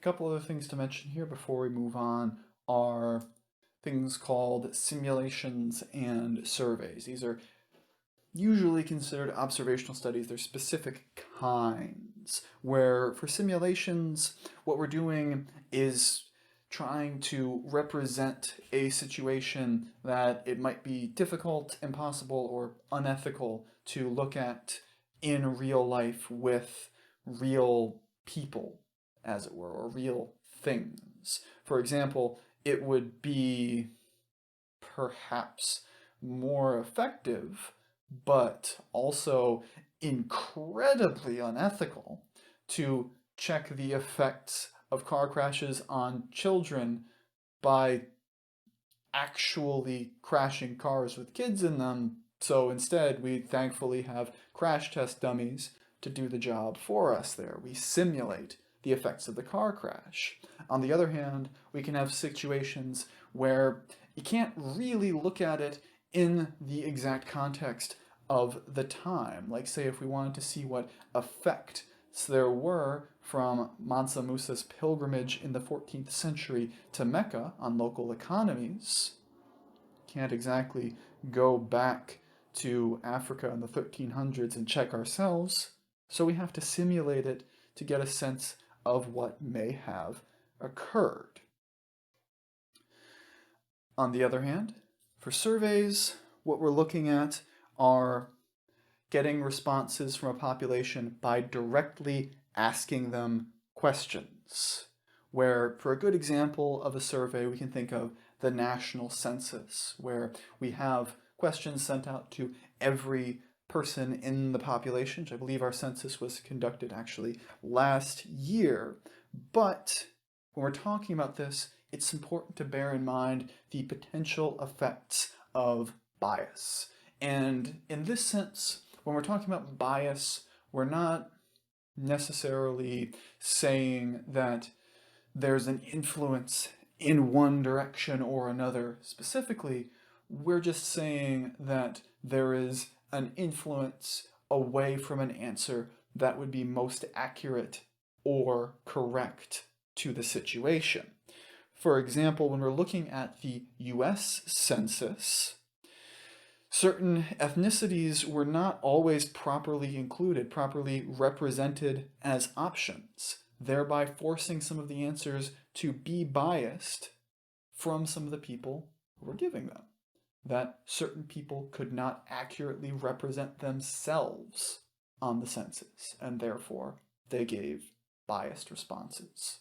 couple other things to mention here before we move on are things called simulations and surveys. These are usually considered observational studies. They're specific kinds, where for simulations, what we're doing is trying to represent a situation that it might be difficult, impossible, or unethical to look at in real life with real people, as it were, or real things. For example, it would be perhaps more effective, but also incredibly unethical to check the effects of car crashes on children by actually crashing cars with kids in them. So instead, we thankfully have crash test dummies to do the job for us there. We simulate the effects of the car crash. On the other hand, we can have situations where you can't really look at it in the exact context of the time. Like, say, if we wanted to see what effects there were from Mansa Musa's pilgrimage in the 14th century to Mecca on local economies, can't exactly go back to Africa in the 1300s and check ourselves, so we have to simulate it to get a sense of what may have occurred. On the other hand, for surveys, what we're looking at are getting responses from a population by directly asking them questions. Where, for a good example of a survey, we can think of the national census, where we have questions sent out to every person in the population, which I believe our census was conducted actually last year. But when we're talking about this, it's important to bear in mind the potential effects of bias. And in this sense, when we're talking about bias, we're not necessarily saying that there's an influence in one direction or another specifically. We're just saying that there is an influence away from an answer that would be most accurate or correct to the situation. For example, when we're looking at the US Census, certain ethnicities were not always properly included, properly represented as options, thereby forcing some of the answers to be biased from some of the people who were giving them. That certain people could not accurately represent themselves on the census, and therefore they gave biased responses.